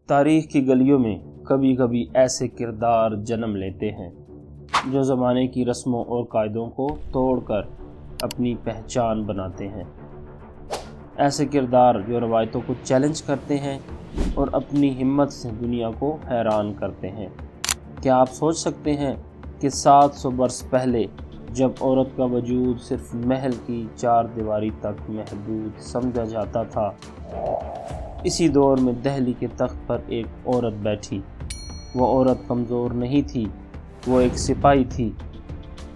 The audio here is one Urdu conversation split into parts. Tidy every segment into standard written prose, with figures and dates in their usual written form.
تاریخ کی گلیوں میں کبھی کبھی ایسے کردار جنم لیتے ہیں جو زمانے کی رسموں اور قاعدوں کو توڑ کر اپنی پہچان بناتے ہیں۔ ایسے کردار جو روایتوں کو چیلنج کرتے ہیں اور اپنی ہمت سے دنیا کو حیران کرتے ہیں۔ کیا آپ سوچ سکتے ہیں کہ 700 برس پہلے جب عورت کا وجود صرف محل کی 4 دیواری تک محدود سمجھا جاتا تھا، اسی دور میں دہلی کے تخت پر ایک عورت بیٹھی۔ وہ عورت کمزور نہیں تھی، وہ ایک سپاہی تھی،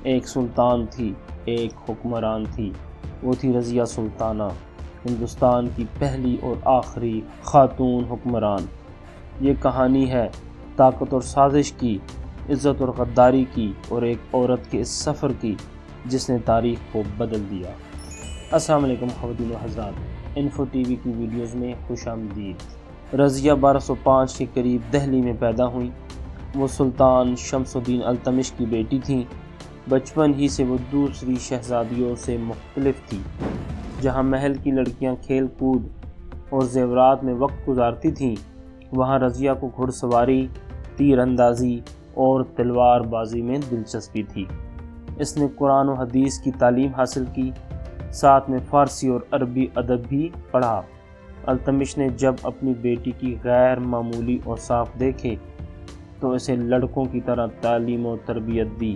ایک سلطان تھی، ایک حکمران تھی۔ وہ تھی رضیہ سلطانہ، ہندوستان کی پہلی اور آخری خاتون حکمران۔ یہ کہانی ہے طاقت اور سازش کی، عزت اور غداری کی، اور ایک عورت کے اس سفر کی جس نے تاریخ کو بدل دیا۔ السلام علیکم خواتین و حضرات، انفو ٹی وی کی ویڈیوز میں خوش آمدید۔ رضیہ 1205 کے قریب دہلی میں پیدا ہوئیں۔ وہ سلطان شمس الدین التمش کی بیٹی تھیں۔ بچپن ہی سے وہ دوسری شہزادیوں سے مختلف تھی۔ جہاں محل کی لڑکیاں کھیل کود اور زیورات میں وقت گزارتی تھیں، وہاں رضیہ کو گھڑ سواری، تیر اندازی اور تلوار بازی میں دلچسپی تھی۔ اس نے قرآن و حدیث کی تعلیم حاصل کی، ساتھ میں فارسی اور عربی ادب بھی پڑھا۔ التمش نے جب اپنی بیٹی کی غیر معمولی اوصاف دیکھے تو اسے لڑکوں کی طرح تعلیم و تربیت دی۔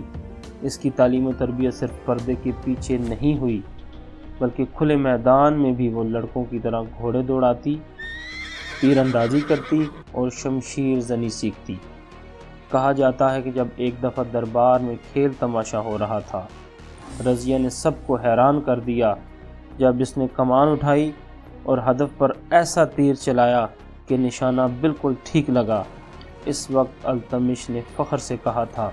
اس کی تعلیم و تربیت صرف پردے کے پیچھے نہیں ہوئی، بلکہ کھلے میدان میں بھی وہ لڑکوں کی طرح گھوڑے دوڑاتی، تیر اندازی کرتی اور شمشیر زنی سیکھتی۔ کہا جاتا ہے کہ جب ایک دفعہ دربار میں کھیل تماشا ہو رہا تھا، رضیہ نے سب کو حیران کر دیا جب اس نے کمان اٹھائی اور ہدف پر ایسا تیر چلایا کہ نشانہ بالکل ٹھیک لگا۔ اس وقت التمش نے فخر سے کہا تھا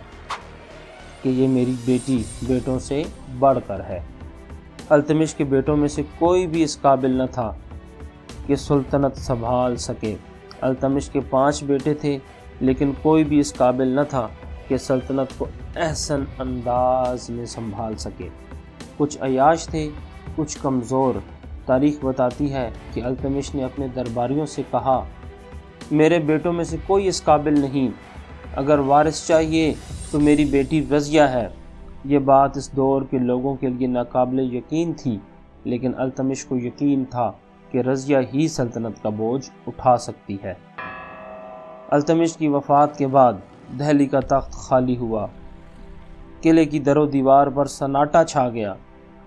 کہ یہ میری بیٹی بیٹوں سے بڑھ کر ہے۔ التمش کے بیٹوں میں سے کوئی بھی اس قابل نہ تھا کہ سلطنت سنبھال سکے۔ التمش کے 5 بیٹے تھے، لیکن کوئی بھی اس قابل نہ تھا کہ سلطنت کو احسن انداز میں سنبھال سکے۔ کچھ عیاش تھے، کچھ کمزور۔ تاریخ بتاتی ہے کہ التمش نے اپنے درباریوں سے کہا، میرے بیٹوں میں سے کوئی اس قابل نہیں، اگر وارث چاہیے تو میری بیٹی رضیہ ہے۔ یہ بات اس دور کے لوگوں کے لیے ناقابل یقین تھی، لیکن التمش کو یقین تھا کہ رضیہ ہی سلطنت کا بوجھ اٹھا سکتی ہے۔ التمش کی وفات کے بعد دہلی کا تخت خالی ہوا۔ قلعے کی در و دیوار پر سناٹا چھا گیا،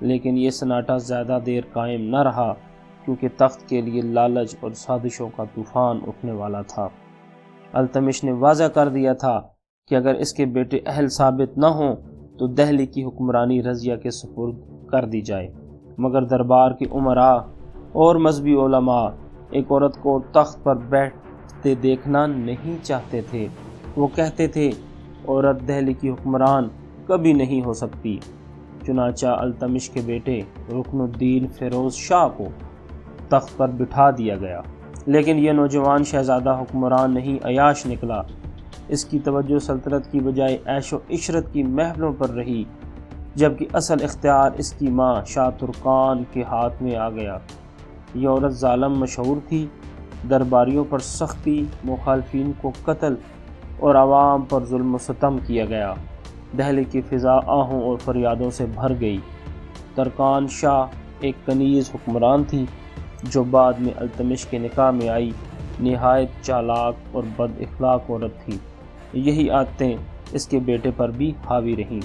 لیکن یہ سناٹا زیادہ دیر قائم نہ رہا، کیونکہ تخت کے لیے لالچ اور سازشوں کا طوفان اٹھنے والا تھا۔ التمش نے واضح کر دیا تھا کہ اگر اس کے بیٹے اہل ثابت نہ ہوں تو دہلی کی حکمرانی رضیہ کے سپرد کر دی جائے۔ مگر دربار کے امراء اور مذہبی علماء ایک عورت کو تخت پر بیٹھتے دیکھنا نہیں چاہتے تھے۔ وہ کہتے تھے عورت دہلی کی حکمران کبھی نہیں ہو سکتی۔ چنانچہ التمش کے بیٹے رکن الدین فیروز شاہ کو تخت پر بٹھا دیا گیا، لیکن یہ نوجوان شہزادہ حکمران نہیں عیاش نکلا۔ اس کی توجہ سلطنت کی بجائے عیش و عشرت کی محفلوں پر رہی، جبکہ اصل اختیار اس کی ماں شاہ ترکان کے ہاتھ میں آ گیا۔ یہ عورت ظالم مشہور تھی، درباریوں پر سختی، مخالفین کو قتل اور عوام پر ظلم و ستم کیا گیا۔ دہلی کی فضا آہوں اور فریادوں سے بھر گئی۔ ترکان شاہ ایک کنیز حکمران تھی جو بعد میں التمش کے نکاح میں آئی۔ نہایت چالاک اور بد اخلاق عورت تھی۔ یہی عادتیں اس کے بیٹے پر بھی حاوی رہیں۔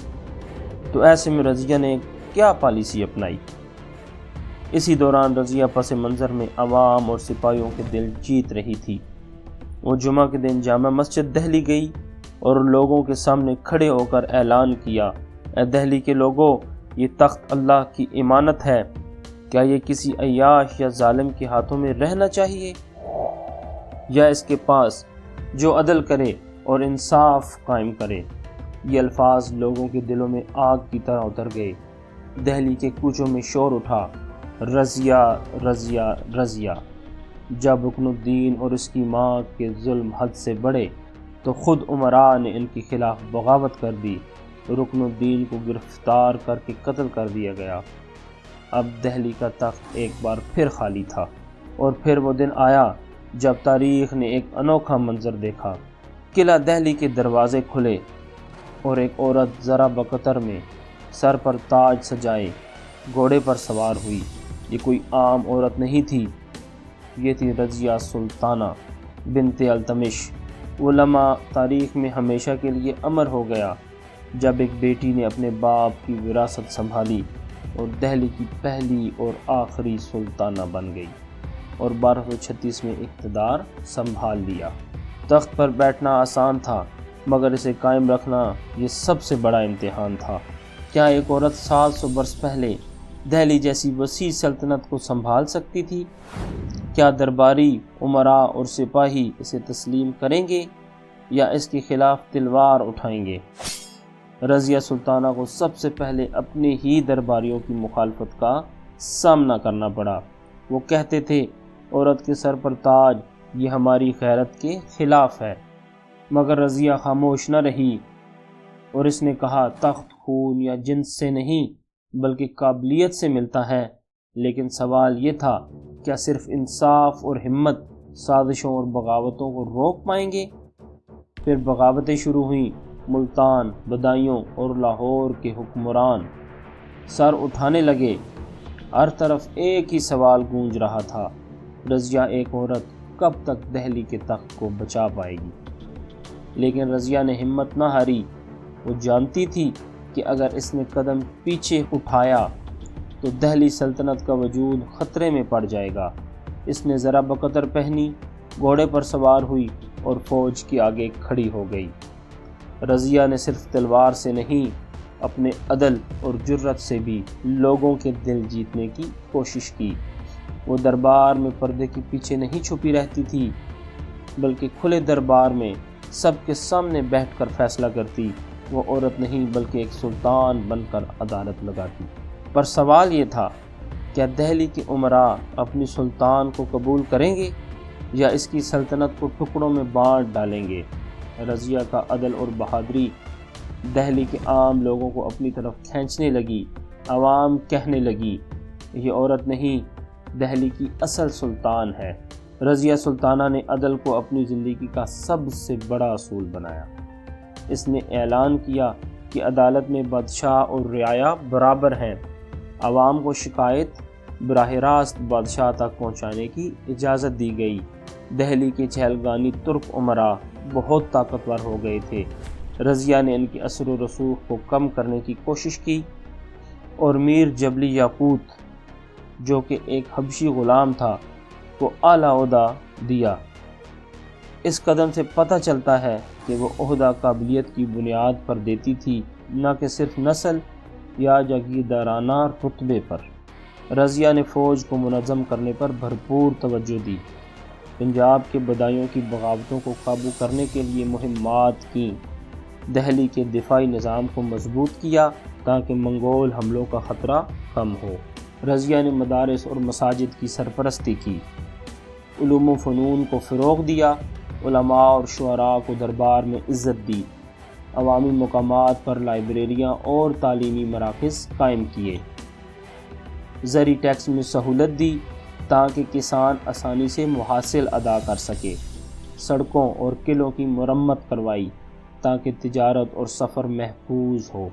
تو ایسے میں رضیہ نے کیا پالیسی اپنائی؟ اسی دوران رضیہ پس منظر میں عوام اور سپاہیوں کے دل جیت رہی تھی۔ وہ جمعہ کے دن جامع مسجد دہلی گئی اور لوگوں کے سامنے کھڑے ہو کر اعلان کیا، اے دہلی کے لوگوں، یہ تخت اللہ کی امانت ہے، کیا یہ کسی عیاش یا ظالم کے ہاتھوں میں رہنا چاہیے، یا اس کے پاس جو عدل کرے اور انصاف قائم کرے؟ یہ الفاظ لوگوں کے دلوں میں آگ کی طرح اتر گئے۔ دہلی کے کوچوں میں شور اٹھا، رضیہ رضیہ رضیہ۔ جب رکن الدین اور اس کی ماں کے ظلم حد سے بڑھے تو خود امراء نے ان کے خلاف بغاوت کر دی۔ رکن الدین کو گرفتار کر کے قتل کر دیا گیا۔ اب دہلی کا تخت ایک بار پھر خالی تھا، اور پھر وہ دن آیا جب تاریخ نے ایک انوکھا منظر دیکھا۔ قلعہ دہلی کے دروازے کھلے اور ایک عورت ذرا بقطر میں سر پر تاج سجائے گھوڑے پر سوار ہوئی۔ یہ کوئی عام عورت نہیں تھی، یہ تھی رضیہ سلطانہ بنت التمش۔ وہ لمحہ تاریخ میں ہمیشہ کے لیے امر ہو گیا جب ایک بیٹی نے اپنے باپ کی وراثت سنبھالی اور دہلی کی پہلی اور آخری سلطانہ بن گئی اور 1236 میں اقتدار سنبھال لیا۔ تخت پر بیٹھنا آسان تھا، مگر اسے قائم رکھنا یہ سب سے بڑا امتحان تھا۔ کیا ایک عورت 700 برس پہلے دہلی جیسی وسیع سلطنت کو سنبھال سکتی تھی؟ کیا درباری، امراء اور سپاہی اسے تسلیم کریں گے یا اس کے خلاف تلوار اٹھائیں گے؟ رضیہ سلطانہ کو سب سے پہلے اپنے ہی درباریوں کی مخالفت کا سامنا کرنا پڑا۔ وہ کہتے تھے عورت کے سر پر تاج یہ ہماری غیرت کے خلاف ہے، مگر رضیہ خاموش نہ رہی اور اس نے کہا تخت خون یا جنس سے نہیں بلکہ قابلیت سے ملتا ہے۔ لیکن سوال یہ تھا، کیا صرف انصاف اور ہمت سازشوں اور بغاوتوں کو روک پائیں گے؟ پھر بغاوتیں شروع ہوئیں۔ ملتان، بدایوں اور لاہور کے حکمران سر اٹھانے لگے۔ ہر طرف ایک ہی سوال گونج رہا تھا، رضیہ ایک عورت کب تک دہلی کے تخت کو بچا پائے گی؟ لیکن رضیہ نے ہمت نہ ہاری۔ وہ جانتی تھی کہ اگر اس نے قدم پیچھے اٹھایا تو دہلی سلطنت کا وجود خطرے میں پڑ جائے گا۔ اس نے ذرا بقطر پہنی، گھوڑے پر سوار ہوئی اور فوج کے آگے کھڑی ہو گئی۔ رضیہ نے صرف تلوار سے نہیں، اپنے عدل اور جرأت سے بھی لوگوں کے دل جیتنے کی کوشش کی۔ وہ دربار میں پردے کے پیچھے نہیں چھپی رہتی تھی، بلکہ کھلے دربار میں سب کے سامنے بیٹھ کر فیصلہ کرتی۔ وہ عورت نہیں بلکہ ایک سلطان بن کر عدالت لگاتی۔ پر سوال یہ تھا، کیا دہلی کے امراء اپنی سلطان کو قبول کریں گے یا اس کی سلطنت کو ٹکڑوں میں بانٹ ڈالیں گے؟ رضیہ کا عدل اور بہادری دہلی کے عام لوگوں کو اپنی طرف کھینچنے لگی۔ عوام کہنے لگی، یہ عورت نہیں، دہلی کی اصل سلطان ہے۔ رضیہ سلطانہ نے عدل کو اپنی زندگی کا سب سے بڑا اصول بنایا۔ اس نے اعلان کیا کہ عدالت میں بادشاہ اور رعایا برابر ہیں۔ عوام کو شکایت براہ راست بادشاہ تک پہنچانے کی اجازت دی گئی۔ دہلی کے چہلگانی ترک امراء بہت طاقتور ہو گئے تھے۔ رضیہ نے ان کے اثر و رسوخ کو کم کرنے کی کوشش کی اور میر جبلی یاقوت، جو کہ ایک حبشی غلام تھا، کو اعلیٰ عہدہ دیا۔ اس قدم سے پتہ چلتا ہے کہ وہ عہدہ قابلیت کی بنیاد پر دیتی تھی، نہ کہ صرف نسل یا جاگیردارانہ رتبے پر۔ رضیہ نے فوج کو منظم کرنے پر بھرپور توجہ دی۔ پنجاب کے بدایوں کی بغاوتوں کو قابو کرنے کے لیے مہمات کیں۔ دہلی کے دفاعی نظام کو مضبوط کیا تاکہ منگول حملوں کا خطرہ کم ہو۔ رضیہ نے مدارس اور مساجد کی سرپرستی کی، علوم و فنون کو فروغ دیا، علماء اور شعراء کو دربار میں عزت دی، عوامی مقامات پر لائبریریاں اور تعلیمی مراکز قائم کیے، زرعی ٹیکس میں سہولت دی تاکہ کسان آسانی سے محاصل ادا کر سکے، سڑکوں اور قلعوں کی مرمت کروائی تاکہ تجارت اور سفر محفوظ ہو۔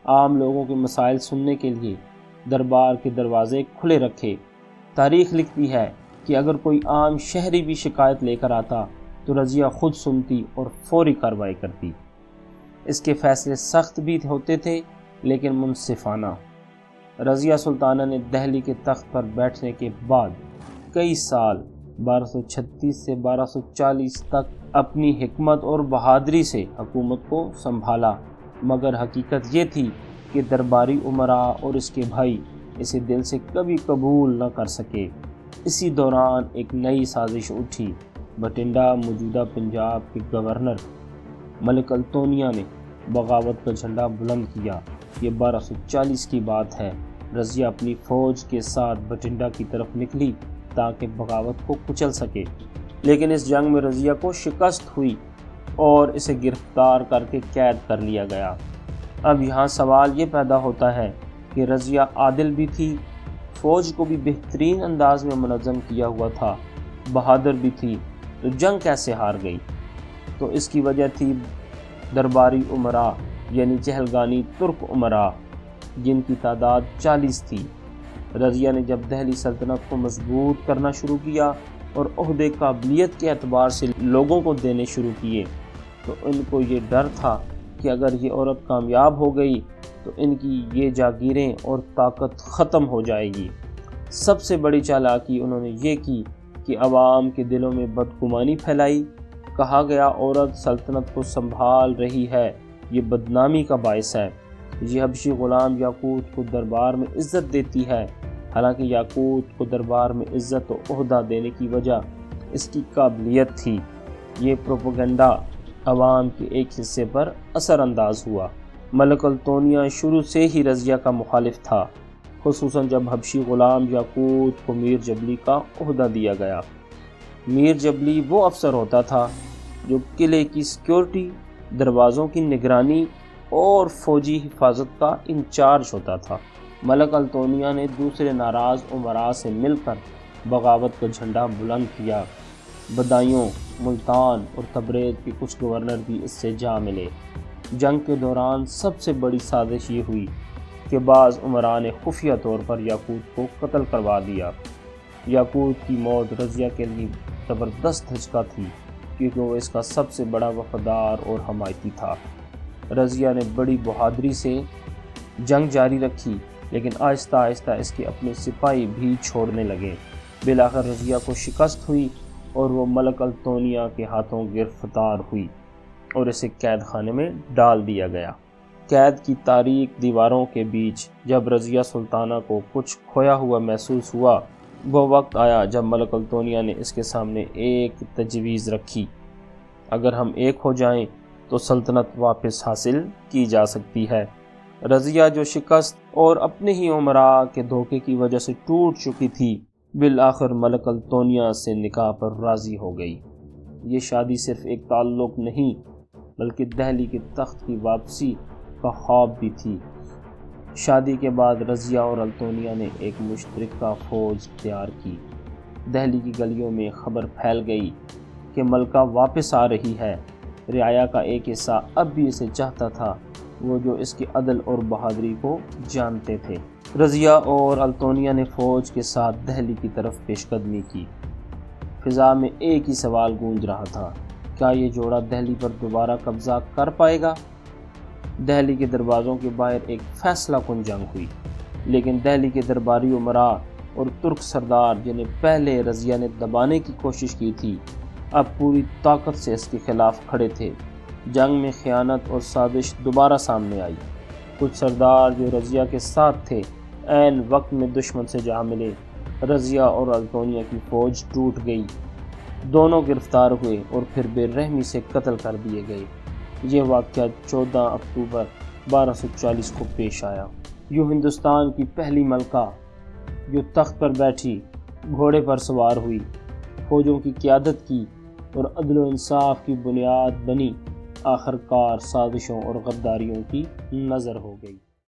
عام لوگوں کے مسائل سننے کے لیے دربار کے دروازے کھلے رکھے۔ تاریخ لکھتی ہے کہ اگر کوئی عام شہری بھی شکایت لے کر آتا تو رضیہ خود سنتی اور فوری کارروائی کرتی۔ اس کے فیصلے سخت بھی ہوتے تھے لیکن منصفانہ۔ رضیہ سلطانہ نے دہلی کے تخت پر بیٹھنے کے بعد کئی سال 1236 سے 1240 تک اپنی حکمت اور بہادری سے حکومت کو سنبھالا، مگر حقیقت یہ تھی کہ درباری امراء اور اس کے بھائی اسے دل سے کبھی قبول نہ کر سکے۔ اسی دوران ایک نئی سازش اٹھی۔ بٹھنڈا موجودہ پنجاب کے گورنر ملک التونیا نے بغاوت کا جھنڈا بلند کیا۔ یہ 1240 کی بات ہے۔ رضیہ اپنی فوج کے ساتھ بٹھنڈا کی طرف نکلی تاکہ بغاوت کو کچل سکے، لیکن اس جنگ میں رضیہ کو شکست ہوئی اور اسے گرفتار کر کے قید کر لیا گیا۔ اب یہاں سوال یہ پیدا ہوتا ہے کہ رضیہ عادل بھی تھی، فوج کو بھی بہترین انداز میں منظم کیا ہوا تھا، بہادر بھی تھی تو جنگ کیسے ہار گئی؟ تو اس کی وجہ تھی درباری امراء یعنی چہلگانی ترک امراء، جن کی تعداد 40 تھی۔ رضیہ نے جب دہلی سلطنت کو مضبوط کرنا شروع کیا اور عہدے قابلیت کے اعتبار سے لوگوں کو دینے شروع کیے تو ان کو یہ ڈر تھا کہ اگر یہ عورت کامیاب ہو گئی تو ان کی یہ جاگیریں اور طاقت ختم ہو جائے گی۔ سب سے بڑی چالاکی انہوں نے یہ کی کہ عوام کے دلوں میں بدگمانی پھیلائی۔ کہا گیا عورت سلطنت کو سنبھال رہی ہے، یہ بدنامی کا باعث ہے۔ یہ حبشی غلام یاقوت کو دربار میں عزت دیتی ہے، حالانکہ یاقوت کو دربار میں عزت و عہدہ دینے کی وجہ اس کی قابلیت تھی۔ یہ پروپیگنڈا عوام کے ایک حصے پر اثر انداز ہوا۔ ملک التونیا شروع سے ہی رضیہ کا مخالف تھا، خصوصاً جب حبشی غلام یاقوت کو میر جبلی کا عہدہ دیا گیا۔ میر جبلی وہ افسر ہوتا تھا جو قلعے کی سیکیورٹی، دروازوں کی نگرانی اور فوجی حفاظت کا انچارج ہوتا تھا۔ ملک التونیا نے دوسرے ناراض امراء سے مل کر بغاوت کا جھنڈا بلند کیا۔ بدایوں، ملتان اور تبریز کے کچھ گورنر بھی اس سے جا ملے۔ جنگ کے دوران سب سے بڑی سازش یہ ہوئی کہ بعض امراء نے خفیہ طور پر یاقوت کو قتل کروا دیا۔ یاقوت کی موت رضیہ کے لیے زبردست دھچکا تھی کیونکہ وہ اس کا سب سے بڑا وفادار اور حمایتی تھا۔ رضیہ نے بڑی بہادری سے جنگ جاری رکھی، لیکن آہستہ آہستہ اس کے اپنے سپاہی بھی چھوڑنے لگے۔ بالآخر رضیہ کو شکست ہوئی اور وہ ملک التونیا کے ہاتھوں گرفتار ہوئی اور اسے قید خانے میں ڈال دیا گیا۔ قید کی تاریک دیواروں کے بیچ جب رضیہ سلطانہ کو کچھ کھویا ہوا محسوس ہوا، وہ وقت آیا جب ملک التونیا نے اس کے سامنے ایک تجویز رکھی۔ اگر ہم ایک ہو جائیں تو سلطنت واپس حاصل کی جا سکتی ہے۔ رضیہ جو شکست اور اپنے ہی امراء کے دھوکے کی وجہ سے ٹوٹ چکی تھی، بالآخر ملک التونیا سے نکاح پر راضی ہو گئی۔ یہ شادی صرف ایک تعلق نہیں بلکہ دہلی کے تخت کی واپسی کا خواب بھی تھی۔ شادی کے بعد رضیہ اور التونیا نے ایک مشترکہ فوج تیار کی۔ دہلی کی گلیوں میں خبر پھیل گئی کہ ملکہ واپس آ رہی ہے۔ رعایا کا ایک حصہ اب بھی اسے چاہتا تھا، وہ جو اس کی عدل اور بہادری کو جانتے تھے۔ رضیہ اور التونیا نے فوج کے ساتھ دہلی کی طرف پیش قدمی کی۔ فضا میں ایک ہی سوال گونج رہا تھا، کیا یہ جوڑا دہلی پر دوبارہ قبضہ کر پائے گا؟ دہلی کے دروازوں کے باہر ایک فیصلہ کن جنگ ہوئی، لیکن دہلی کے درباری امراء اور ترک سردار جنہیں پہلے رضیہ نے دبانے کی کوشش کی تھی، اب پوری طاقت سے اس کے خلاف کھڑے تھے۔ جنگ میں خیانت اور سازش دوبارہ سامنے آئی۔ کچھ سردار جو رضیہ کے ساتھ تھے عین وقت میں دشمن سے جا ملے۔ رضیہ اور التونیا کی فوج ٹوٹ گئی، دونوں گرفتار ہوئے اور پھر بے رحمی سے قتل کر دیے گئے۔ یہ واقعہ 14 اکتوبر 1240 کو پیش آیا۔ یوں ہندوستان کی پہلی ملکہ جو تخت پر بیٹھی، گھوڑے پر سوار ہوئی، فوجوں کی قیادت کی اور عدل و انصاف کی بنیاد بنی، آخر کار سازشوں اور غداریوں کی نظر ہو گئی۔